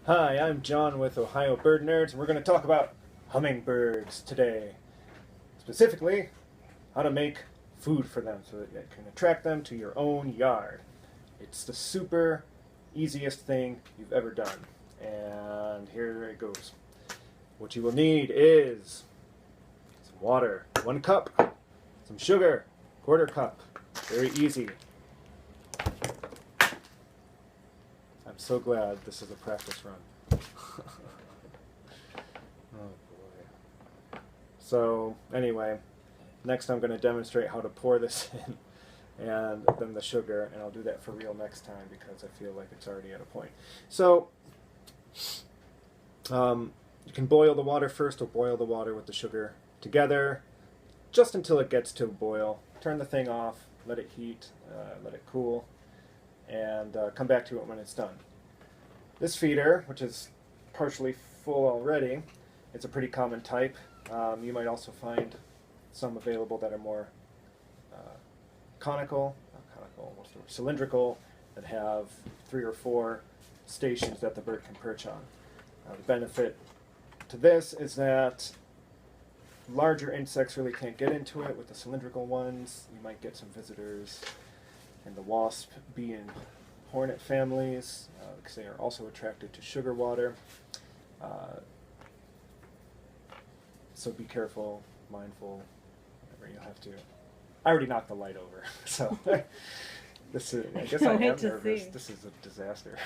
Hi, I'm John with Ohio Bird Nerds, and we're going to talk about hummingbirds today. Specifically, how to make food for them so that you can attract them to your own yard. It's the super easiest thing you've ever done. And here it goes. What you will need is some water, 1 cup, some sugar, 1/4 cup. Very easy. I'm so glad this is a practice run. Oh boy. So anyway, next I'm going to demonstrate how to pour this in and then the sugar, and I'll do that for real next time because I feel like it's already at a point. So you can boil the water first, or boil the water with the sugar together just until it gets to a boil. Turn the thing off, let it heat, let it cool, and come back to it when it's done. This feeder, which is partially full already, it's a pretty common type. You might also find some available that are more cylindrical, that have 3 or 4 stations that the bird can perch on. The benefit to this is that larger insects really can't get into it. With the cylindrical ones, you might get some visitors, and the wasp bee and hornet families, because they are also attracted to sugar water. So be careful, mindful, whatever you have to. I already knocked the light over, so this is, I guess I am nervous. This is a disaster.